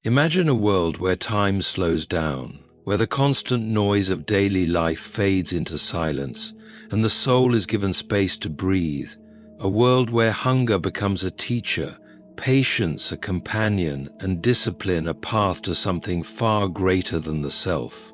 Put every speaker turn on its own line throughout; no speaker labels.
Imagine a world where time slows down, where the constant noise of daily life fades into silence, and the soul is given space to breathe. A world where hunger becomes a teacher, patience a companion, and discipline a path to something far greater than the self.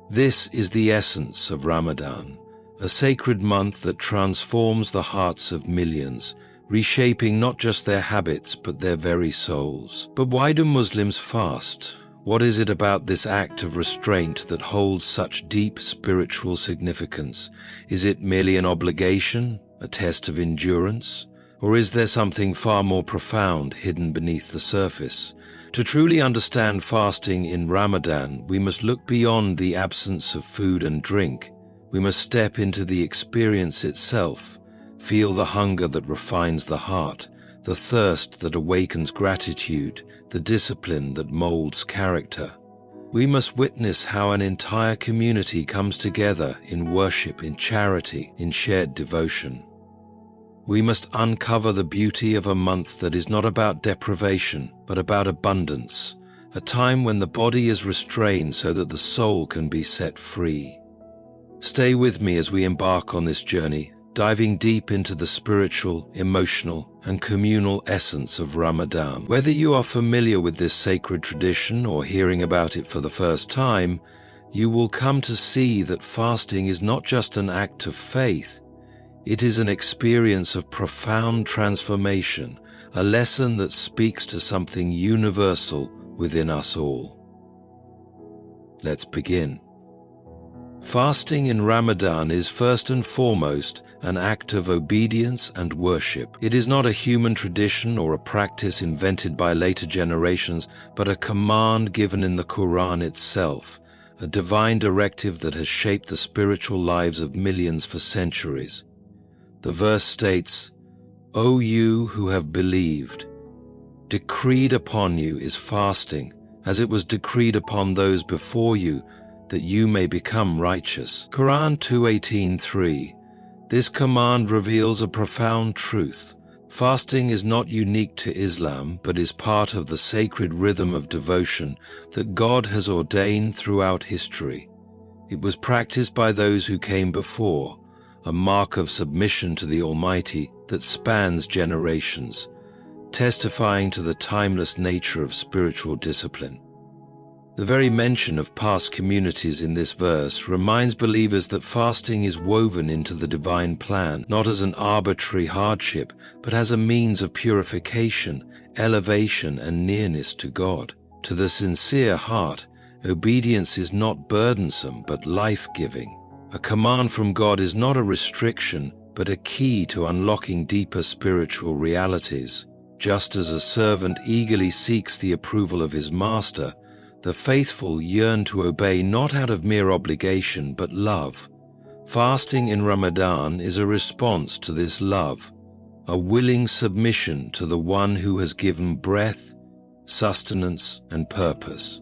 This is the essence of Ramadan, a sacred month that transforms the hearts of millions, reshaping not just their habits but their very souls. But why do Muslims fast? What is it about this act of restraint that holds such deep spiritual significance? Is it merely an obligation, a test of endurance? Or is there something far more profound hidden beneath the surface? To truly understand fasting in Ramadan, we must look beyond the absence of food and drink. We must step into the experience itself, feel the hunger that refines the heart, the thirst that awakens gratitude, the discipline that molds character. We must witness how an entire community comes together in worship, in charity, in shared devotion. We must uncover the beauty of a month that is not about deprivation, but about abundance, a time when the body is restrained so that the soul can be set free. Stay with me as we embark on this journey, diving deep into the spiritual, emotional, and communal essence of Ramadan. Whether you are familiar with this sacred tradition or hearing about it for the first time, you will come to see that fasting is not just an act of faith. It is an experience of profound transformation, a lesson that speaks to something universal within us all. Let's begin. Fasting in Ramadan is first and foremost an act of obedience and worship. It is not a human tradition or a practice invented by later generations, but a command given in the Quran itself, a divine directive that has shaped the spiritual lives of millions for centuries. The verse states, "O you who have believed, decreed upon you is fasting, as it was decreed upon those before you, that you may become righteous." Quran 2:18-3. This command reveals a profound truth. Fasting is not unique to Islam, but is part of the sacred rhythm of devotion that God has ordained throughout history. It was practiced by those who came before, a mark of submission to the Almighty that spans generations, testifying to the timeless nature of spiritual discipline. The very mention of past communities in this verse reminds believers that fasting is woven into the divine plan, not as an arbitrary hardship, but as a means of purification, elevation, and nearness to God. To the sincere heart, obedience is not burdensome but life-giving. A command from God is not a restriction, but a key to unlocking deeper spiritual realities. Just as a servant eagerly seeks the approval of his master, the faithful yearn to obey not out of mere obligation but love. Fasting in Ramadan is a response to this love, a willing submission to the one who has given breath, sustenance, and purpose.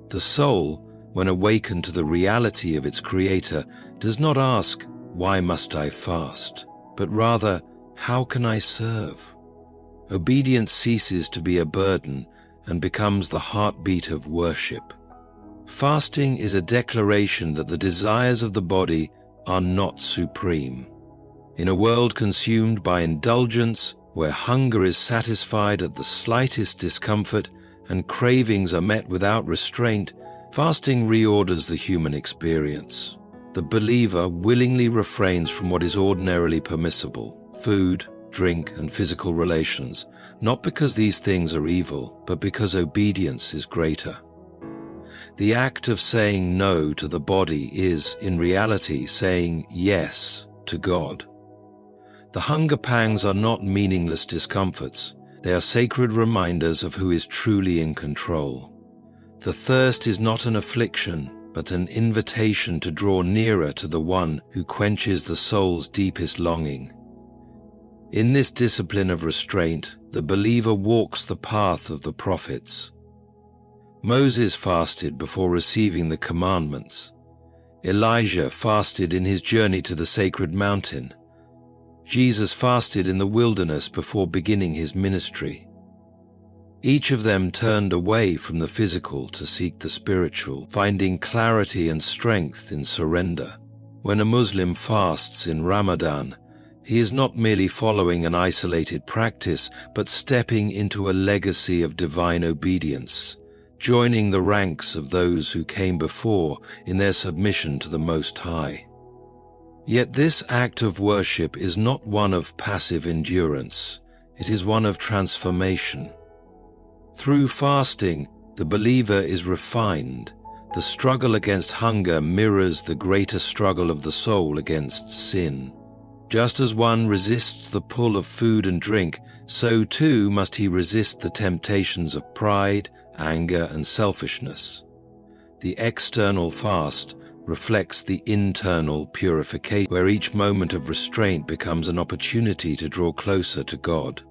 The soul, when awakened to the reality of its Creator, does not ask, "Why must I fast?" but rather, "How can I serve?" Obedience ceases to be a burden and becomes the heartbeat of worship. Fasting is a declaration that the desires of the body are not supreme. In a world consumed by indulgence, where hunger is satisfied at the slightest discomfort and cravings are met without restraint, fasting reorders the human experience. The believer willingly refrains from what is ordinarily permissible: food, drink, and physical relations, not because these things are evil, but because obedience is greater. The act of saying no to the body is, in reality, saying yes to God. The hunger pangs are not meaningless discomforts. They are sacred reminders of who is truly in control. The thirst is not an affliction, but an invitation to draw nearer to the one who quenches the soul's deepest longing. In this discipline of restraint, the believer walks the path of the prophets. Moses fasted before receiving the commandments. Elijah fasted in his journey to the sacred mountain. Jesus fasted in the wilderness before beginning his ministry. Each of them turned away from the physical to seek the spiritual, finding clarity and strength in surrender. When a Muslim fasts in Ramadan, he is not merely following an isolated practice, but stepping into a legacy of divine obedience, joining the ranks of those who came before in their submission to the Most High. Yet this act of worship is not one of passive endurance, it is one of transformation. Through fasting, the believer is refined. The struggle against hunger mirrors the greater struggle of the soul against sin. Just as one resists the pull of food and drink, so too must he resist the temptations of pride, anger, and selfishness. The external fast reflects the internal purification, where each moment of restraint becomes an opportunity to draw closer to God.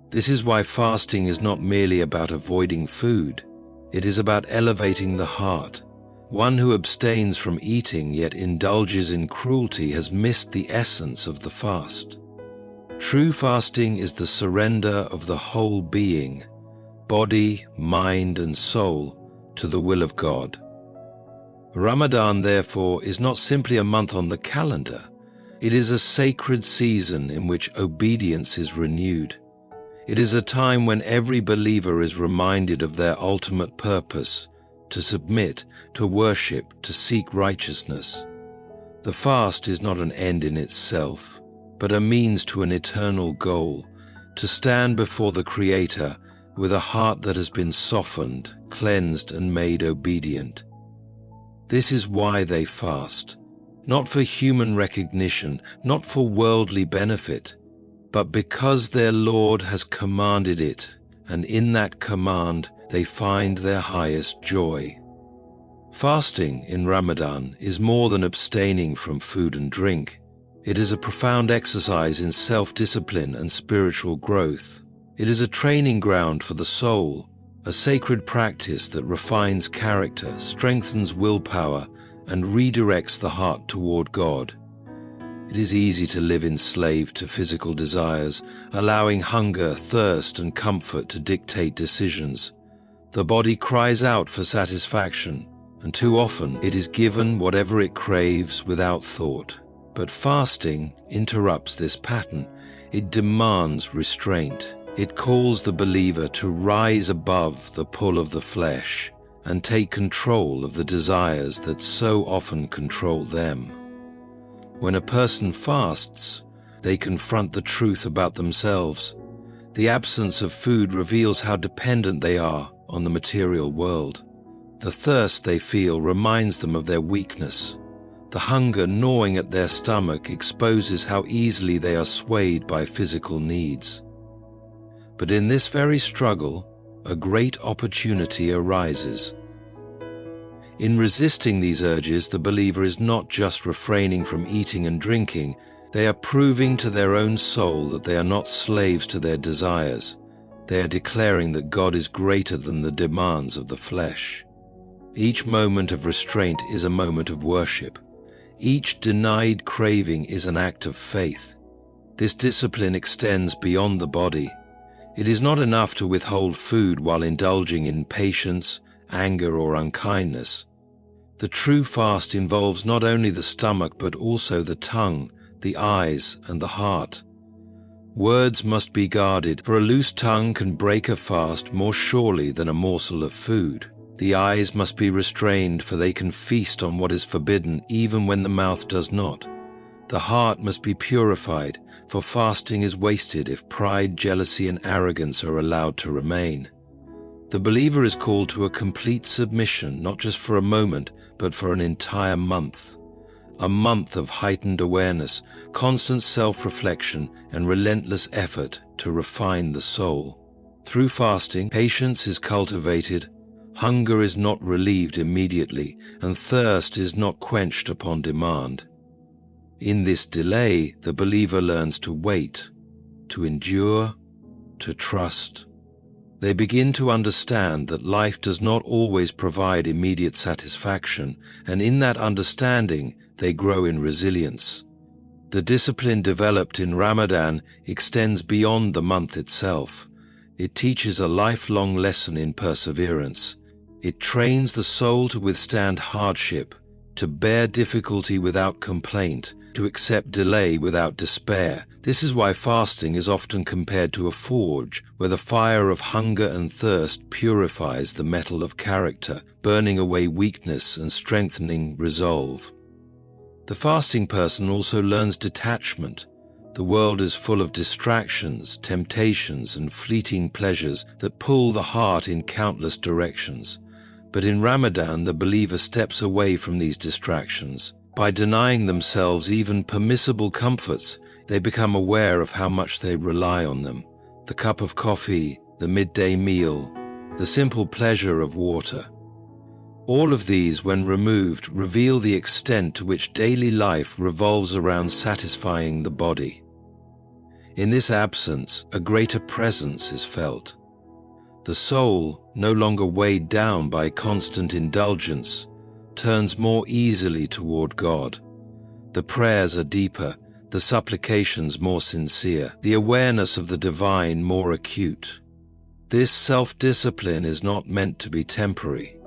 This is why fasting is not merely about avoiding food. It is about elevating the heart. One who abstains from eating yet indulges in cruelty has missed the essence of the fast. True fasting is the surrender of the whole being, body, mind, and soul, to the will of God. Ramadan, therefore, is not simply a month on the calendar. It is a sacred season in which obedience is renewed. It is a time when every believer is reminded of their ultimate purpose: to submit, to worship, to seek righteousness. The fast is not an end in itself, but a means to an eternal goal: to stand before the Creator with a heart that has been softened, cleansed, and made obedient. This is why they fast, not for human recognition, not for worldly benefit, but because their Lord has commanded it, and in that command they find their highest joy. Fasting in Ramadan is more than abstaining from food and drink. It is a profound exercise in self-discipline and spiritual growth. It is a training ground for the soul, a sacred practice that refines character, strengthens willpower, and redirects the heart toward God. It is easy to live enslaved to physical desires, allowing hunger, thirst, and comfort to dictate decisions. The body cries out for satisfaction, and too often it is given whatever it craves without thought. But fasting interrupts this pattern. It demands restraint. It calls the believer to rise above the pull of the flesh and take control of the desires that so often control them. When a person fasts, they confront the truth about themselves. The absence of food reveals how dependent they are on the material world. The thirst they feel reminds them of their weakness. The hunger gnawing at their stomach exposes how easily they are swayed by physical needs. But in this very struggle, a great opportunity arises. In resisting these urges, the believer is not just refraining from eating and drinking, they are proving to their own soul that they are not slaves to their desires. They are declaring that God is greater than the demands of the flesh. Each moment of restraint is a moment of worship. Each denied craving is an act of faith. This discipline extends beyond the body. It is not enough to withhold food while indulging in patience, anger, or unkindness. The true fast involves not only the stomach but also the tongue, the eyes, and the heart. Words must be guarded, for a loose tongue can break a fast more surely than a morsel of food. The eyes must be restrained, for they can feast on what is forbidden even when the mouth does not. The heart must be purified, for fasting is wasted if pride, jealousy, and arrogance are allowed to remain. The believer is called to a complete submission, not just for a moment, but for an entire month. A month of heightened awareness, constant self-reflection, and relentless effort to refine the soul. Through fasting, patience is cultivated, hunger is not relieved immediately, and thirst is not quenched upon demand. In this delay, the believer learns to wait, to endure, to trust. They begin to understand that life does not always provide immediate satisfaction, and in that understanding, they grow in resilience. The discipline developed in Ramadan extends beyond the month itself. It teaches a lifelong lesson in perseverance. It trains the soul to withstand hardship, to bear difficulty without complaint, to accept delay without despair. This is why fasting is often compared to a forge, where the fire of hunger and thirst purifies the metal of character, burning away weakness and strengthening resolve. The fasting person also learns detachment. The world is full of distractions, temptations, and fleeting pleasures that pull the heart in countless directions. But in Ramadan, the believer steps away from these distractions. By denying themselves even permissible comforts, they become aware of how much they rely on them. The cup of coffee, the midday meal, the simple pleasure of water. All of these, when removed, reveal the extent to which daily life revolves around satisfying the body. In this absence, a greater presence is felt. The soul, no longer weighed down by constant indulgence, turns more easily toward God. The prayers are deeper, the supplications more sincere, the awareness of the divine more acute. This self-discipline is not meant to be temporary.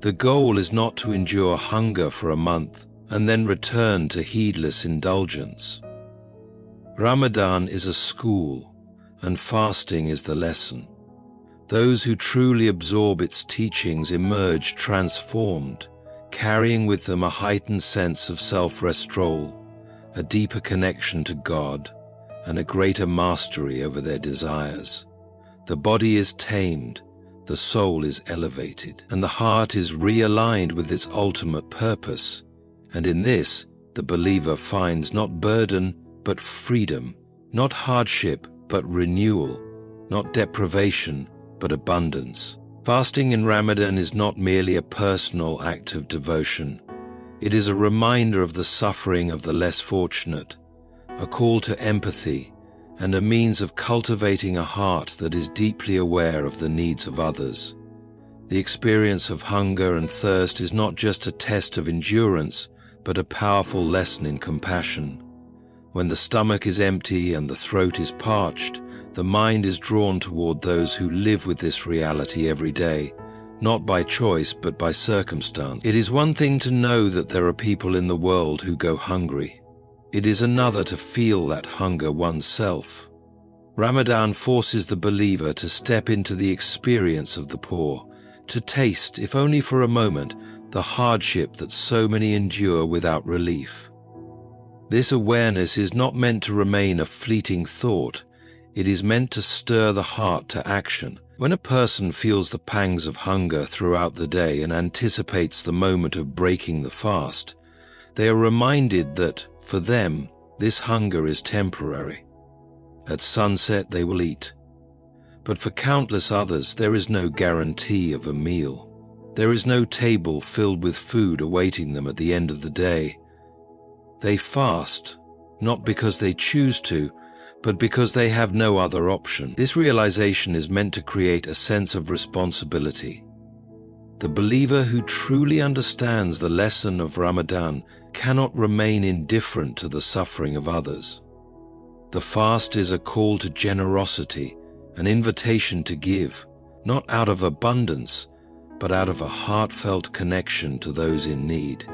The goal is not to endure hunger for a month and then return to heedless indulgence. Ramadan is a school, and fasting is the lesson. Those who truly absorb its teachings emerge transformed, carrying with them a heightened sense of self-restraint, a deeper connection to God, and a greater mastery over their desires. The body is tamed, the soul is elevated, and the heart is realigned with its ultimate purpose. And in this, the believer finds not burden, but freedom, not hardship, but renewal, not deprivation, but abundance. Fasting in Ramadan is not merely a personal act of devotion. It is a reminder of the suffering of the less fortunate, a call to empathy, and a means of cultivating a heart that is deeply aware of the needs of others. The experience of hunger and thirst is not just a test of endurance, but a powerful lesson in compassion. When the stomach is empty and the throat is parched, the mind is drawn toward those who live with this reality every day, not by choice but by circumstance. It is one thing to know that there are people in the world who go hungry. It is another to feel that hunger oneself. Ramadan forces the believer to step into the experience of the poor, to taste, if only for a moment, the hardship that so many endure without relief. This awareness is not meant to remain a fleeting thought. It is meant to stir the heart to action. When a person feels the pangs of hunger throughout the day and anticipates the moment of breaking the fast, they are reminded that, for them, this hunger is temporary. At sunset they will eat. But for countless others, there is no guarantee of a meal. There is no table filled with food awaiting them at the end of the day. They fast, not because they choose to, but because they have no other option. This realization is meant to create a sense of responsibility. The believer who truly understands the lesson of Ramadan cannot remain indifferent to the suffering of others. The fast is a call to generosity, an invitation to give, not out of abundance, but out of a heartfelt connection to those in need.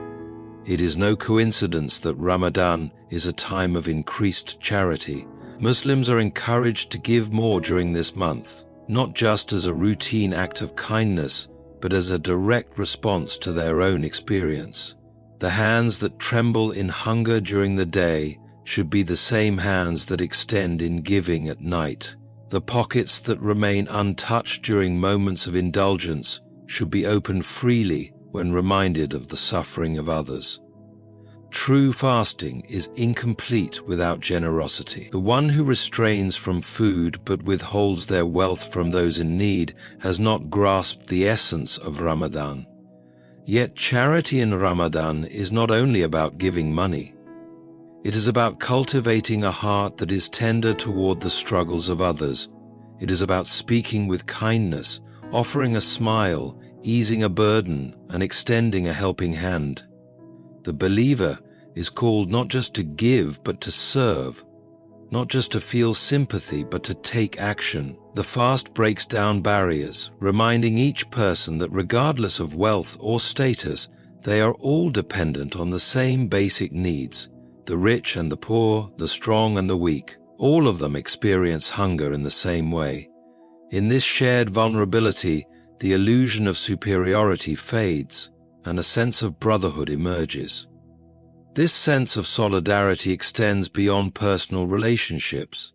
It is no coincidence that Ramadan is a time of increased charity. Muslims are encouraged to give more during this month, not just as a routine act of kindness, but as a direct response to their own experience. The hands that tremble in hunger during the day should be the same hands that extend in giving at night. The pockets that remain untouched during moments of indulgence should be opened freely when reminded of the suffering of others. True fasting is incomplete without generosity. The one who restrains from food but withholds their wealth from those in need has not grasped the essence of Ramadan. Yet charity in Ramadan is not only about giving money. It is about cultivating a heart that is tender toward the struggles of others. It is about speaking with kindness, offering a smile, easing a burden, and extending a helping hand. The believer is called not just to give, but to serve, not just to feel sympathy but to take action. The fast breaks down barriers, reminding each person that regardless of wealth or status, they are all dependent on the same basic needs. The rich and the poor, the strong and the weak, all of them experience hunger in the same way. In this shared vulnerability, the illusion of superiority fades, and a sense of brotherhood emerges. This sense of solidarity extends beyond personal relationships.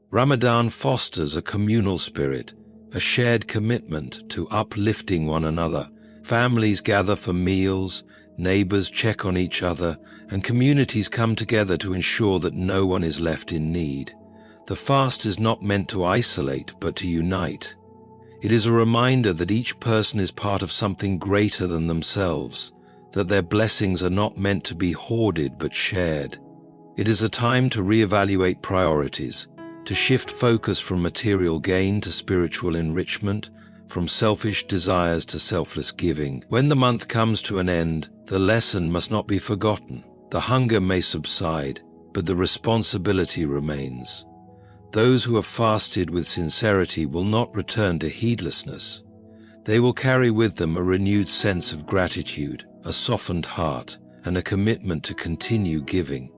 Ramadan fosters a communal spirit, a shared commitment to uplifting one another. Families gather for meals, neighbors check on each other, and communities come together to ensure that no one is left in need. The fast is not meant to isolate, but to unite. It is a reminder that each person is part of something greater than themselves, that their blessings are not meant to be hoarded but shared. It is a time to reevaluate priorities, to shift focus from material gain to spiritual enrichment, from selfish desires to selfless giving. When the month comes to an end, the lesson must not be forgotten. The hunger may subside, but the responsibility remains. Those who have fasted with sincerity will not return to heedlessness. They will carry with them a renewed sense of gratitude, a softened heart, and a commitment to continue giving.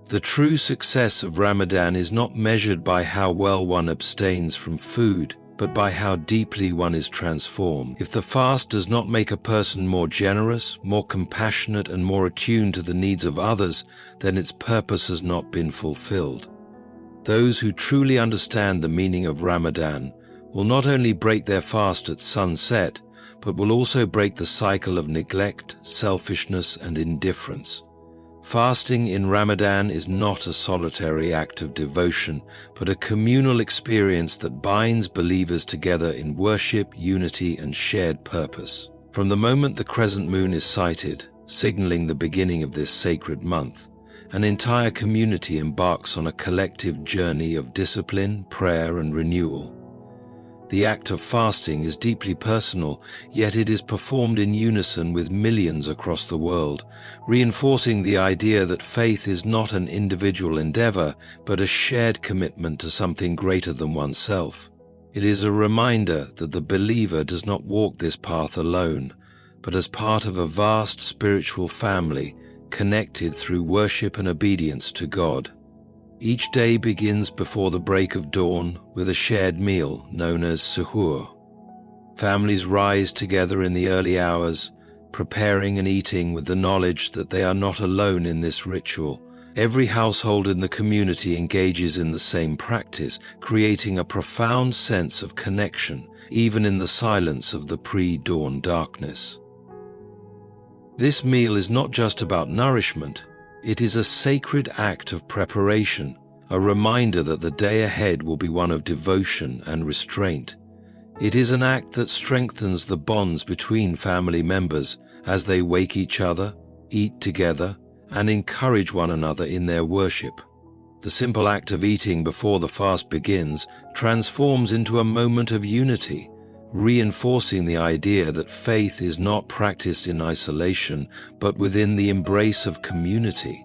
The true success of Ramadan is not measured by how well one abstains from food, but by how deeply one is transformed. If the fast does not make a person more generous, more compassionate, and more attuned to the needs of others, then its purpose has not been fulfilled. Those who truly understand the meaning of Ramadan will not only break their fast at sunset, but will also break the cycle of neglect, selfishness, and indifference. Fasting in Ramadan is not a solitary act of devotion, but a communal experience that binds believers together in worship, unity, and shared purpose. From the moment the crescent moon is sighted, signaling the beginning of this sacred month, an entire community embarks on a collective journey of discipline, prayer, and renewal. The act of fasting is deeply personal, yet it is performed in unison with millions across the world, reinforcing the idea that faith is not an individual endeavor, but a shared commitment to something greater than oneself. It is a reminder that the believer does not walk this path alone, but as part of a vast spiritual family, connected through worship and obedience to God. Each day begins before the break of dawn with a shared meal known as suhoor. Families rise together in the early hours, preparing and eating with the knowledge that they are not alone in this ritual. Every household in the community engages in the same practice, creating a profound sense of connection, even in the silence of the pre-dawn darkness. This meal is not just about nourishment. It is a sacred act of preparation, a reminder that the day ahead will be one of devotion and restraint. It is an act that strengthens the bonds between family members as they wake each other, eat together, and encourage one another in their worship. The simple act of eating before the fast begins transforms into a moment of unity, reinforcing the idea that faith is not practiced in isolation, but within the embrace of community.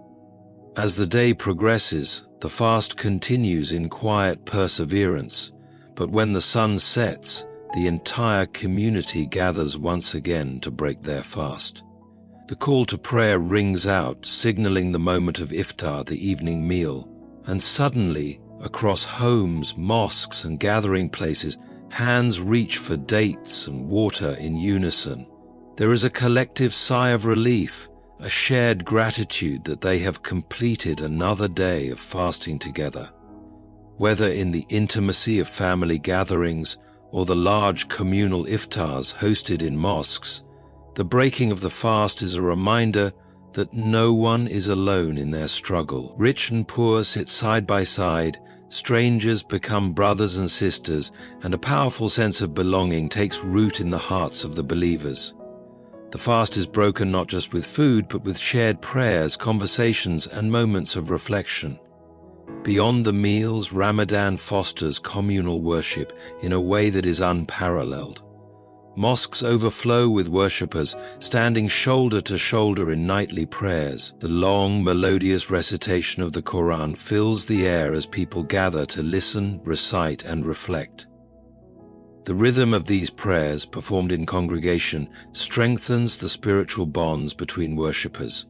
As the day progresses, the fast continues in quiet perseverance, but when the sun sets, the entire community gathers once again to break their fast. The call to prayer rings out, signaling the moment of iftar, the evening meal, and suddenly, across homes, mosques, and gathering places, hands reach for dates and water in unison. There is a collective sigh of relief, a shared gratitude that they have completed another day of fasting together. Whether in the intimacy of family gatherings or the large communal iftars hosted in mosques, the breaking of the fast is a reminder that no one is alone in their struggle. Rich and poor sit side by side, strangers become brothers and sisters, and a powerful sense of belonging takes root in the hearts of the believers. The fast is broken not just with food, but with shared prayers, conversations, and moments of reflection. Beyond the meals, Ramadan fosters communal worship in a way that is unparalleled. Mosques overflow with worshippers, standing shoulder to shoulder in nightly prayers. The long, melodious recitation of the Quran fills the air as people gather to listen, recite, and reflect. The rhythm of these prayers, performed in congregation, strengthens the spiritual bonds between worshippers.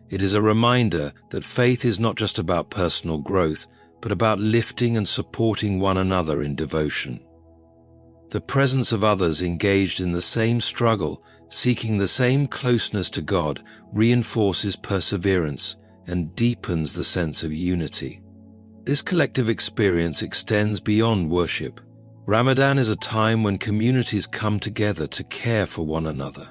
It is a reminder that faith is not just about personal growth, but about lifting and supporting one another in devotion. The presence of others engaged in the same struggle, seeking the same closeness to God, reinforces perseverance and deepens the sense of unity. This collective experience extends beyond worship. Ramadan is a time when communities come together to care for one another.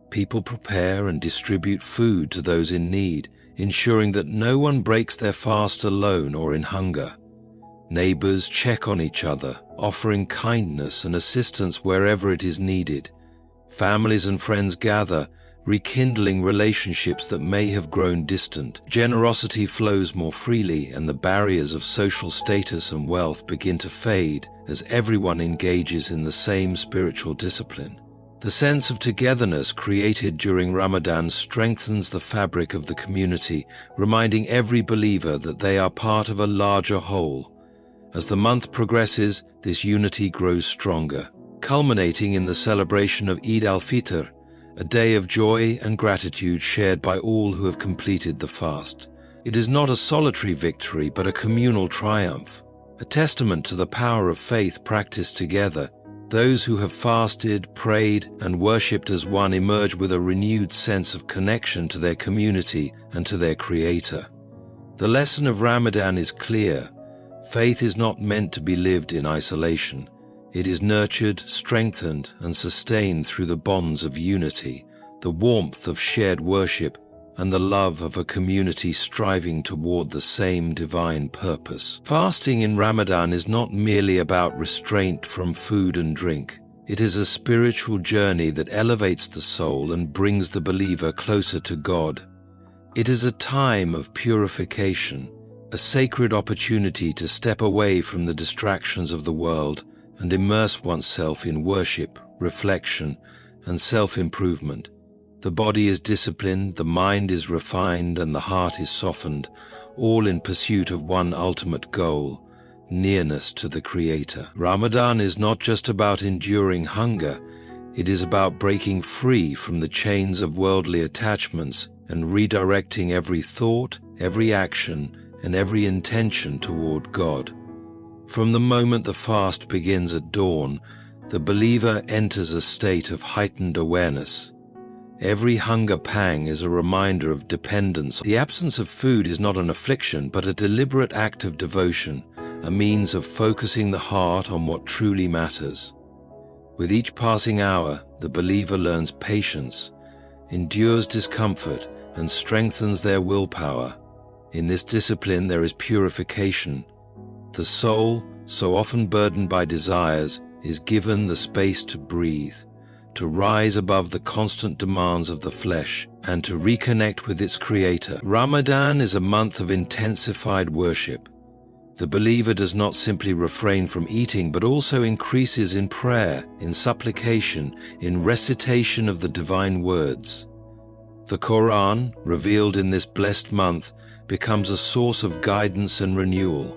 People prepare and distribute food to those in need, ensuring that no one breaks their fast alone or in hunger. Neighbors check on each other, offering kindness and assistance wherever it is needed. Families and friends gather, rekindling relationships that may have grown distant. Generosity flows more freely, and the barriers of social status and wealth begin to fade as everyone engages in the same spiritual discipline. The sense of togetherness created during Ramadan strengthens the fabric of the community, reminding every believer that they are part of a larger whole. As the month progresses, this unity grows stronger, culminating in the celebration of Eid al-Fitr, a day of joy and gratitude shared by all who have completed the fast. It is not a solitary victory, but a communal triumph, a testament to the power of faith practiced together. Those who have fasted, prayed, and worshipped as one emerge with a renewed sense of connection to their community and to their Creator. The lesson of Ramadan is clear. Faith is not meant to be lived in isolation. It is nurtured, strengthened, and sustained through the bonds of unity, the warmth of shared worship, and the love of a community striving toward the same divine purpose. Fasting in Ramadan is not merely about restraint from food and drink. It is a spiritual journey that elevates the soul and brings the believer closer to God. It is a time of purification, a sacred opportunity to step away from the distractions of the world and immerse oneself in worship, reflection, and self-improvement. The body is disciplined, the mind is refined, and the heart is softened, all in pursuit of one ultimate goal: nearness to the Creator. Ramadan is not just about enduring hunger, it is about breaking free from the chains of worldly attachments and redirecting every thought, every action, and every intention toward God. From the moment the fast begins at dawn, the believer enters a state of heightened awareness. Every hunger pang is a reminder of dependence. The absence of food is not an affliction, but a deliberate act of devotion, a means of focusing the heart on what truly matters. With each passing hour, the believer learns patience, endures discomfort, and strengthens their willpower. In this discipline there is purification. The soul, so often burdened by desires, is given the space to breathe, to rise above the constant demands of the flesh, and to reconnect with its Creator. Ramadan is a month of intensified worship. The believer does not simply refrain from eating, but also increases in prayer, in supplication, in recitation of the divine words. The Quran, revealed in this blessed month, becomes a source of guidance and renewal.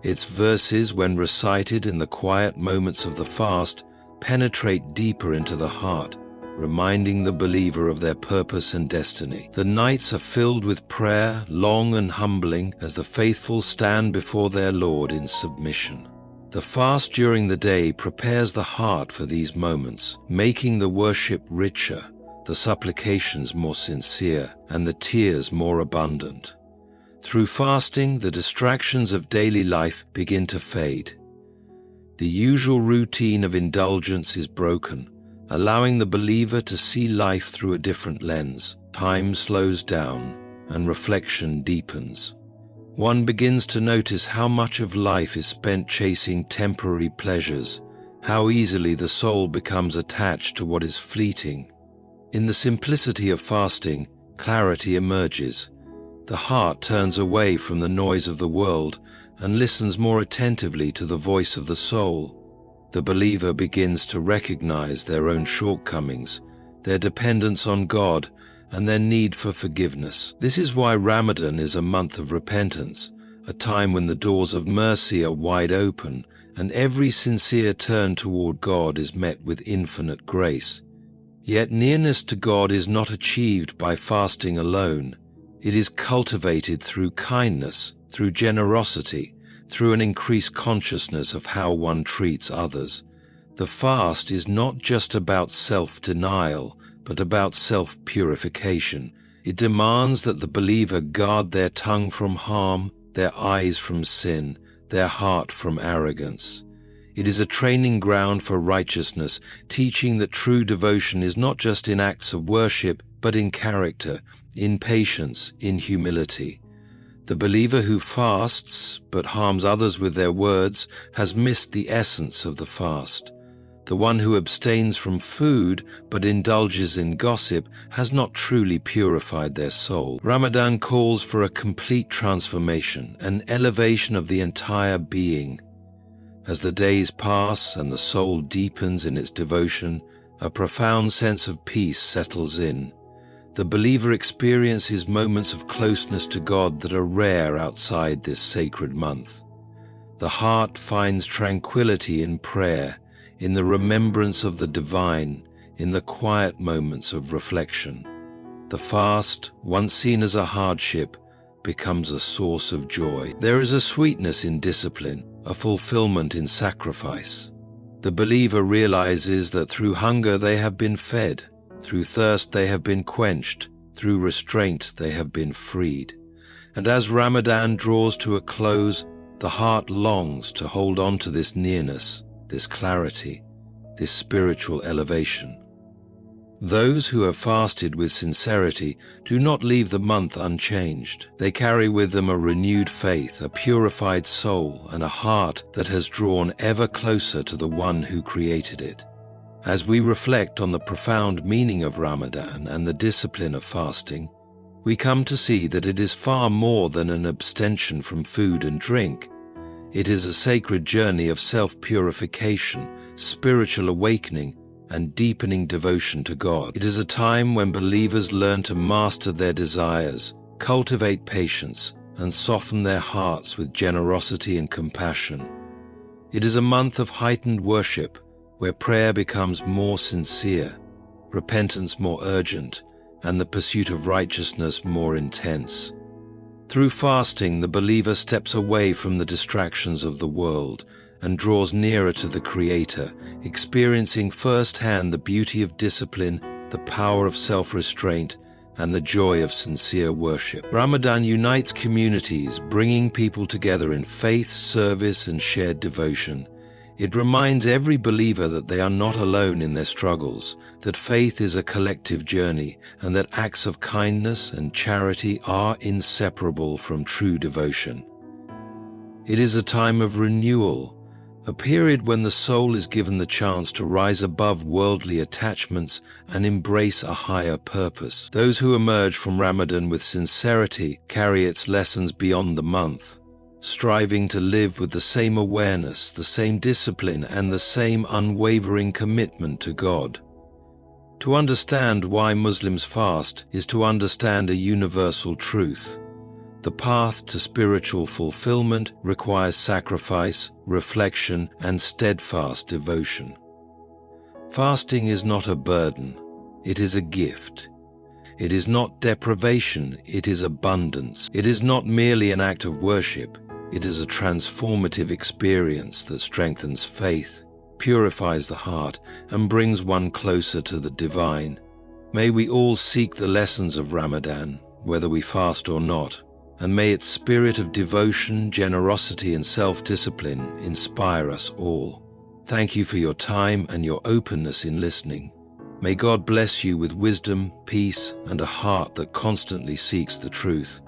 Its verses, when recited in the quiet moments of the fast, penetrate deeper into the heart, reminding the believer of their purpose and destiny. The nights are filled with prayer, long and humbling, as the faithful stand before their Lord in submission. The fast during the day prepares the heart for these moments, making the worship richer, the supplications more sincere, and the tears more abundant. Through fasting, the distractions of daily life begin to fade. The usual routine of indulgence is broken, allowing the believer to see life through a different lens. Time slows down, and reflection deepens. One begins to notice how much of life is spent chasing temporary pleasures, how easily the soul becomes attached to what is fleeting. In the simplicity of fasting, clarity emerges. The heart turns away from the noise of the world and listens more attentively to the voice of the soul. the believer begins to recognize their own shortcomings, their dependence on God, and their need for forgiveness. This is why Ramadan is a month of repentance, a time when the doors of mercy are wide open, and every sincere turn toward God is met with infinite grace. Yet nearness to God is not achieved by fasting alone. It is cultivated through kindness, through generosity, through an increased consciousness of how one treats others. The fast is not just about self-denial, but about self-purification. It demands that the believer guard their tongue from harm, their eyes from sin, their heart from arrogance. It is a training ground for righteousness, teaching that true devotion is not just in acts of worship, but in character, in patience, in humility. The believer who fasts, but harms others with their words, has missed the essence of the fast. The one who abstains from food, but indulges in gossip, has not truly purified their soul. Ramadan calls for a complete transformation, an elevation of the entire being. As the days pass and the soul deepens in its devotion, a profound sense of peace settles in. The believer experiences moments of closeness to God that are rare outside this sacred month. The heart finds tranquility in prayer, in the remembrance of the divine, in the quiet moments of reflection. The fast, once seen as a hardship, becomes a source of joy. There is a sweetness in discipline, a fulfillment in sacrifice. The believer realizes that through hunger they have been fed, through thirst they have been quenched, through restraint they have been freed. And as Ramadan draws to a close, the heart longs to hold on to this nearness, this clarity, this spiritual elevation. Those who have fasted with sincerity do not leave the month unchanged. They carry with them a renewed faith, a purified soul, and a heart that has drawn ever closer to the one who created it. As we reflect on the profound meaning of Ramadan and the discipline of fasting, we come to see that it is far more than an abstention from food and drink. It is a sacred journey of self-purification, spiritual awakening, and deepening devotion to God. It is a time when believers learn to master their desires, cultivate patience, and soften their hearts with generosity and compassion. It is a month of heightened worship, where prayer becomes more sincere, repentance more urgent, and the pursuit of righteousness more intense. Through fasting, the believer steps away from the distractions of the world and draws nearer to the Creator, experiencing firsthand the beauty of discipline, the power of self-restraint, and the joy of sincere worship. Ramadan unites communities, bringing people together in faith, service, and shared devotion. It reminds every believer that they are not alone in their struggles, that faith is a collective journey, and that acts of kindness and charity are inseparable from true devotion. It is a time of renewal, a period when the soul is given the chance to rise above worldly attachments and embrace a higher purpose. Those who emerge from Ramadan with sincerity carry its lessons beyond the month, striving to live with the same awareness, the same discipline, and the same unwavering commitment to God. To understand why Muslims fast is to understand a universal truth. The path to spiritual fulfillment requires sacrifice, reflection, and steadfast devotion. Fasting is not a burden, it is a gift. It is not deprivation, it is abundance. It is not merely an act of worship, it is a transformative experience that strengthens faith, purifies the heart, and brings one closer to the divine. May we all seek the lessons of Ramadan, whether we fast or not, and may its spirit of devotion, generosity, and self-discipline inspire us all. Thank you for your time and your openness in listening. May God bless you with wisdom, peace, and a heart that constantly seeks the truth.